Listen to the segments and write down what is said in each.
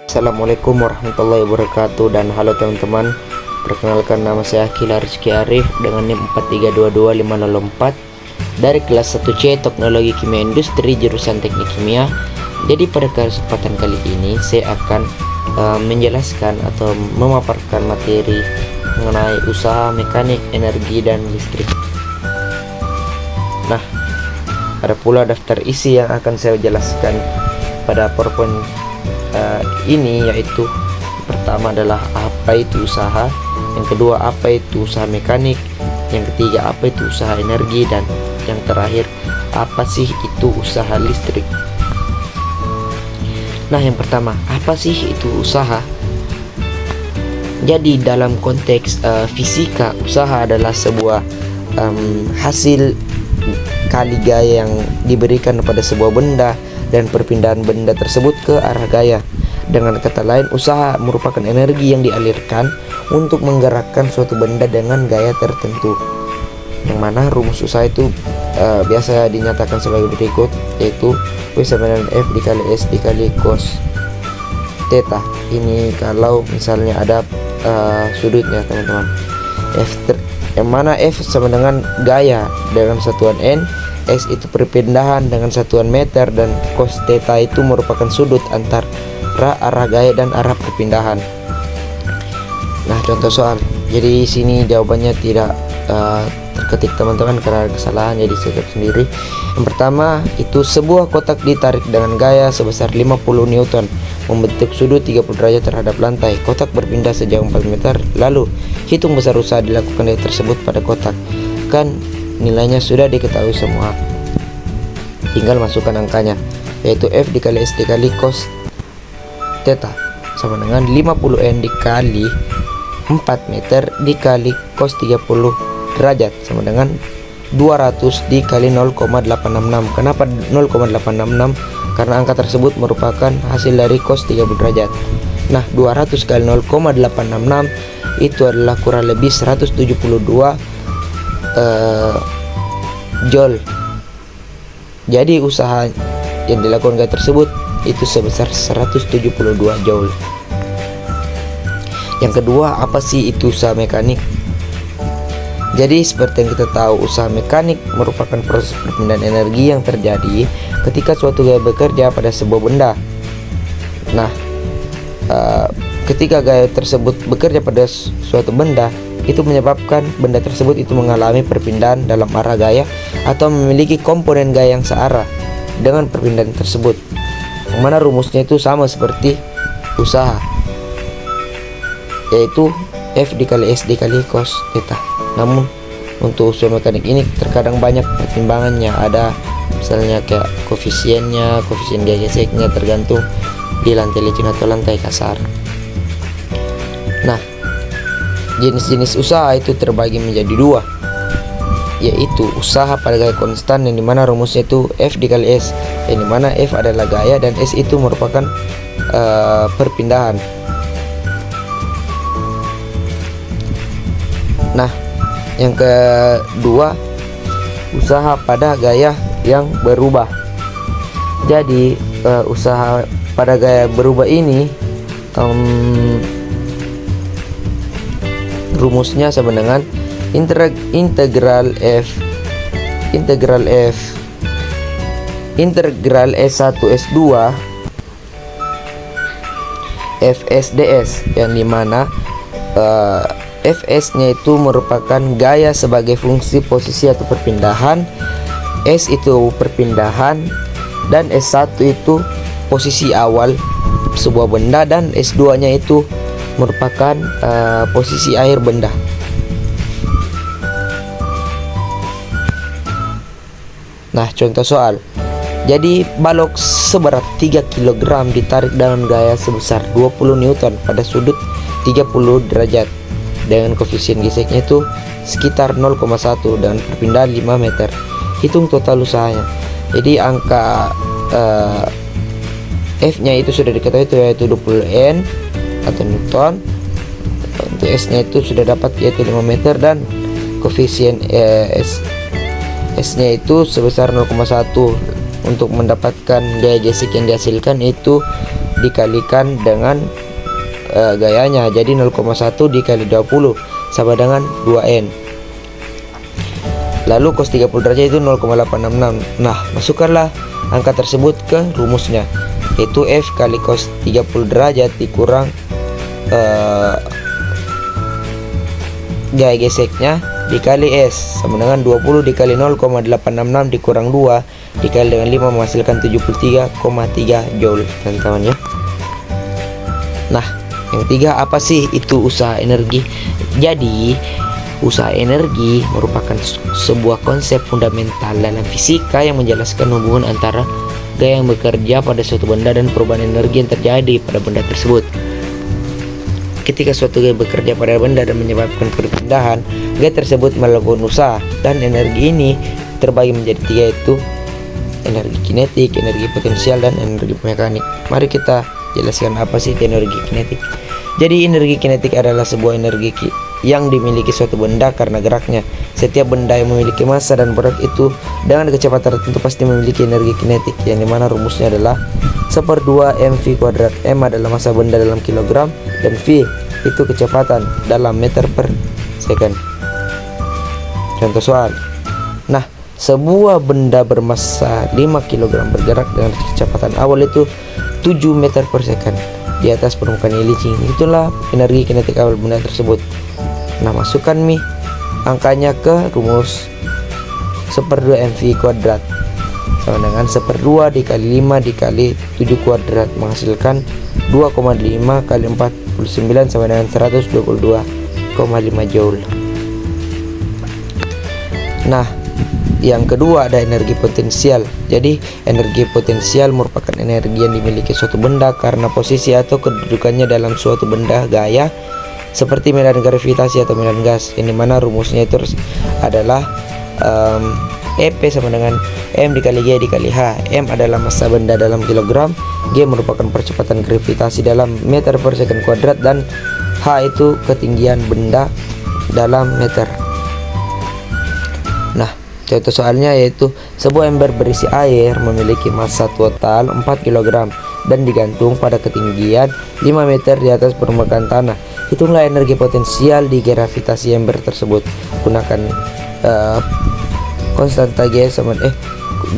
Assalamualaikum warahmatullahi wabarakatuh. Dan halo teman-teman, perkenalkan nama saya Akila Rizky Arif dengan NIM 4322504 dari kelas 1C Teknologi Kimia Industri jurusan Teknik Kimia. Jadi pada kesempatan kali ini saya akan menjelaskan atau memaparkan materi mengenai usaha mekanik, energi, dan listrik. Nah, ada pula daftar isi yang akan saya jelaskan pada PowerPoint ini, yaitu pertama adalah apa itu usaha, yang kedua apa itu usaha mekanik, yang ketiga apa itu usaha energi, dan yang terakhir apa sih itu usaha listrik. Nah, yang pertama, apa sih itu usaha? Jadi dalam konteks fisika, usaha adalah sebuah hasil kali gaya yang diberikan kepada sebuah benda dan perpindahan benda tersebut ke arah gaya. Dengan kata lain, usaha merupakan energi yang dialirkan untuk menggerakkan suatu benda dengan gaya tertentu, yang mana rumus usaha itu biasa dinyatakan sebagai berikut, yaitu W sama dengan F dikali S dikali cos theta. Ini kalau misalnya ada sudutnya teman-teman. Yang mana F sama dengan gaya dengan satuan N, S itu perpindahan dengan satuan meter, dan cos theta itu merupakan sudut antara arah gaya dan arah perpindahan. Nah, contoh soal. Jadi sini jawabannya tidak terketik teman-teman karena ada kesalahan, jadi saya tulis sendiri. Yang pertama itu sebuah kotak ditarik dengan gaya sebesar 50 Newton membentuk sudut 30 derajat terhadap lantai. Kotak berpindah sejauh 4 meter. Lalu hitung besar usaha dilakukan dari tersebut pada kotak. Kan nilainya sudah diketahui semua, tinggal masukkan angkanya, yaitu F dikali S dikali cos theta sama dengan 50N dikali 4 meter dikali cos 30 derajat sama dengan 200 dikali 0,866. Kenapa 0,866? Karena angka tersebut merupakan hasil dari cos 30 derajat. Nah, 200 kali 0,866 itu adalah kurang lebih 172 joule. Jadi usaha yang dilakukan gaya tersebut itu sebesar 172 joule. Yang kedua, apa sih itu usaha mekanik? Jadi seperti yang kita tahu, usaha mekanik merupakan proses perpindahan energi yang terjadi ketika suatu gaya bekerja pada sebuah benda. Nah, ketika gaya tersebut bekerja pada suatu benda, itu menyebabkan benda tersebut itu mengalami perpindahan dalam arah gaya atau memiliki komponen gaya yang searah dengan perpindahan tersebut, yang mana rumusnya itu sama seperti usaha, yaitu F dikali S dikali cos theta. Namun untuk usaha mekanik ini terkadang banyak pertimbangannya, ada misalnya kayak koefisien gaya geseknya tergantung di lantai licin atau lantai kasar. Nah, jenis-jenis usaha itu terbagi menjadi dua, yaitu usaha pada gaya konstan yang dimana rumusnya itu F dikali S, yang dimana F adalah gaya dan S itu merupakan perpindahan. Nah, yang kedua, usaha pada gaya yang berubah. Jadi usaha pada gaya berubah ini rumusnya sama dengan integral S1 S2 Fs ds, yang dimana Fs nya itu merupakan gaya sebagai fungsi posisi atau perpindahan, S itu perpindahan, dan S1 itu posisi awal sebuah benda, dan S2 nya itu merupakan posisi akhir benda. Nah, contoh soal. Jadi balok seberat 3 kg ditarik dengan gaya sebesar 20 Newton pada sudut 30 derajat dengan koefisien geseknya itu sekitar 0,1 dan perpindahan 5 meter. Hitung total usahanya. Jadi angka F nya itu sudah diketahui, yaitu 20 N atau Newton. Untuk S nya itu sudah dapat, yaitu 5 meter, dan koefisien S nya itu sebesar 0,1. Untuk mendapatkan gaya gesek yang dihasilkan itu dikalikan dengan gayanya. Jadi 0,1 dikali 20 sama dengan 2N. Lalu cos 30 derajat itu 0,866. Nah, masukkanlah angka tersebut ke rumusnya, yaitu F kali cos 30 derajat dikurang gaya geseknya dikali S sama dengan 20 dikali 0,866 dikurang 2 dikali dengan 5 menghasilkan 73,3 Joule, teman-teman ya. Nah, yang ketiga, apa sih itu usaha energi? Jadi, usaha energi merupakan sebuah konsep fundamental dalam fisika yang menjelaskan hubungan antara gaya yang bekerja pada suatu benda dan perubahan energi yang terjadi pada benda tersebut. Ketika suatu gaya bekerja pada benda dan menyebabkan perpindahan, gaya tersebut melakukan usaha, dan energi ini terbagi menjadi tiga, yaitu energi kinetik, energi potensial, dan energi mekanik. Mari kita jelaskan apa sih energi kinetik. Jadi energi kinetik adalah sebuah energi yang dimiliki suatu benda karena geraknya. Setiap benda yang memiliki massa dan berat itu dengan kecepatan tertentu pasti memiliki energi kinetik, yang dimana rumusnya adalah 1/2 mv kuadrat. M adalah massa benda dalam kilogram dan V itu kecepatan dalam meter per second. Contoh soal. Nah, sebuah benda bermassa 5 kg bergerak dengan kecepatan awal itu 7 meter per second di atas permukaan licin. Itulah energi kinetik awal benda tersebut. Nah, masukkan angkanya ke rumus 1/2 mv kuadrat sama dengan 1/2 dikali 5 dikali 7 kuadrat menghasilkan 2,5 kali 49 sama dengan 122,5 Joule. Nah, yang kedua ada energi potensial. Jadi energi potensial merupakan energi yang dimiliki suatu benda karena posisi atau kedudukannya dalam suatu benda gaya seperti medan gravitasi atau medan gas, yang dimana rumusnya itu adalah EP sama dengan M dikali G dikali H. M adalah massa benda dalam kilogram, G merupakan percepatan gravitasi dalam meter per second kuadrat, dan H itu ketinggian benda dalam meter. Nah, contoh soalnya yaitu sebuah ember berisi air memiliki massa total 4 kg dan digantung pada ketinggian 5 meter di atas permukaan tanah. Hitunglah energi potensial di gravitasi ember tersebut. Gunakan konstanta G sama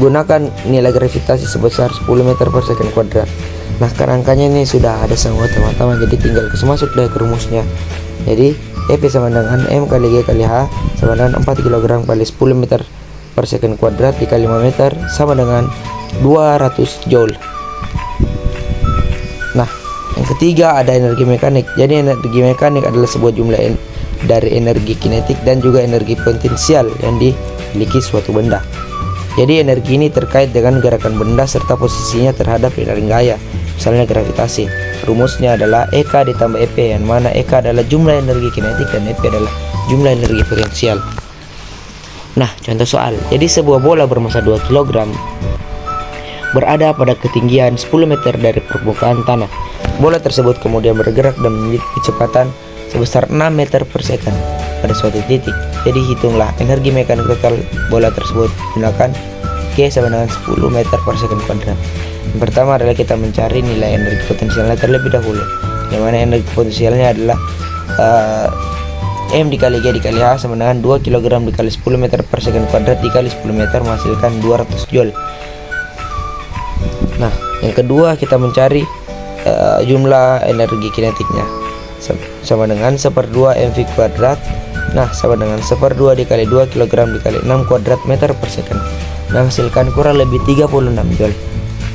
gunakan nilai gravitasi sebesar 10 meter per second kuadrat. Nah, angkanya ini sudah ada semua, teman-teman, jadi tinggal masuk dari rumusnya. Jadi EP sama dengan M kali G kali H sama dengan 4 kg kali 10 meter per second kuadrat dikali 5 meter sama dengan 200 Joule. Nah, yang ketiga ada energi mekanik. Jadi energi mekanik adalah sebuah jumlah dari energi kinetik dan juga energi potensial yang dimiliki suatu benda. Jadi energi ini terkait dengan gerakan benda serta posisinya terhadap aliran gaya, misalnya gravitasi. Rumusnya adalah EK ditambah EP, yang mana EK adalah jumlah energi kinetik dan EP adalah jumlah energi potensial. Nah, contoh soal. Jadi sebuah bola bermassa 2 kg berada pada ketinggian 10 meter dari permukaan tanah. Bola tersebut kemudian bergerak dan memiliki kecepatan sebesar 6 meter per second pada suatu titik. Jadi hitunglah energi mekanik total bola tersebut. Gunakan G sama dengan 10 meter per second kuadrat. Yang pertama adalah kita mencari nilai energi potensialnya terlebih dahulu, yang mana energi potensialnya adalah M dikali G dikali H sama dengan 2 kg dikali 10 meter per second kuadrat dikali 10 meter menghasilkan 200 Joule. Nah, yang kedua kita mencari jumlah energi kinetiknya sama dengan 1/2 mv kuadrat. Nah, sama dengan 1/2 dikali 2 kg dikali 6 kuadrat meter per second menghasilkan kurang lebih 36 Joule.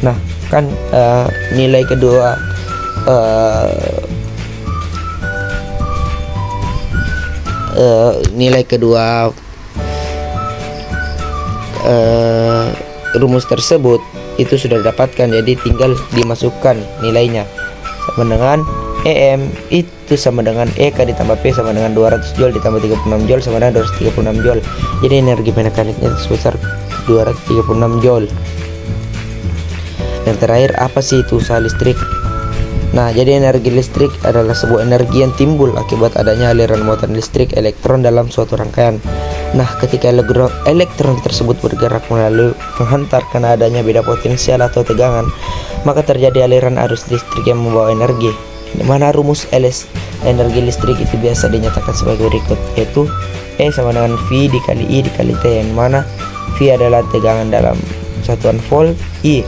Nah, kan nilai kedua rumus tersebut itu sudah didapatkan, jadi tinggal dimasukkan nilainya. Sama dengan EM itu sama dengan EK ditambah P sama dengan 200 Joule ditambah 36 Joule sama dengan 236 Joule. Jadi energi mekaniknya sebesar 236 Joule. Yang terakhir, apa sih itu usaha listrik? Nah, jadi energi listrik adalah sebuah energi yang timbul akibat adanya aliran muatan listrik elektron dalam suatu rangkaian. Nah, ketika elektron tersebut bergerak melalui penghantar karena adanya beda potensial atau tegangan, maka terjadi aliran arus listrik yang membawa energi. Di mana rumus energi listrik itu biasa dinyatakan sebagai berikut, yaitu E sama dengan V dikali I dikali T, yang mana V adalah tegangan dalam satuan volt, I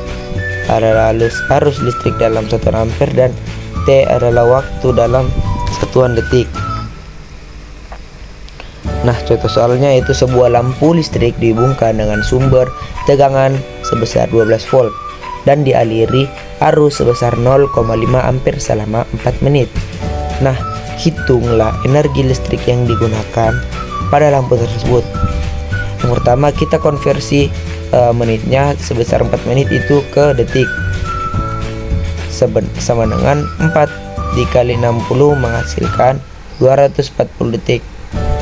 adalah arus listrik dalam satuan ampere, dan T adalah waktu dalam satuan detik. Nah, contoh soalnya itu sebuah lampu listrik dihubungkan dengan sumber tegangan sebesar 12 volt dan dialiri arus sebesar 0,5 ampere selama 4 menit. Nah, hitunglah energi listrik yang digunakan pada lampu tersebut. Yang pertama, kita konversi menitnya sebesar 4 menit itu ke detik, sama dengan 4 dikali 60 menghasilkan 240 detik.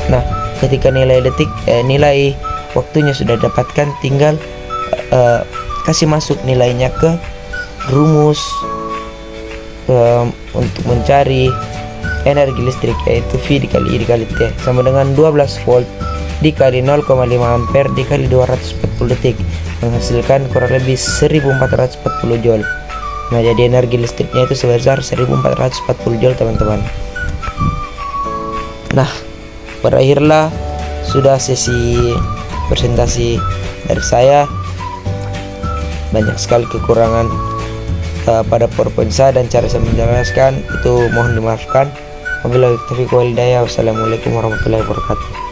Nah, ketika nilai waktunya sudah dapatkan, tinggal kasih masuk nilainya ke rumus untuk mencari energi listrik, yaitu V dikali I dikali T sama dengan 12 volt dikali 0,5 ampere dikali 240 detik, menghasilkan kurang lebih 1440 joule. Nah, jadi energi listriknya itu sebesar 1440 joule, teman-teman. Nah, berakhirlah sudah sesi presentasi dari saya. Banyak sekali kekurangan pada PowerPoint saya dan cara saya menjelaskan itu mohon dimaafkan. Wabillahi taufiq wal hidayah. Wassalamualaikum warahmatullahi wabarakatuh.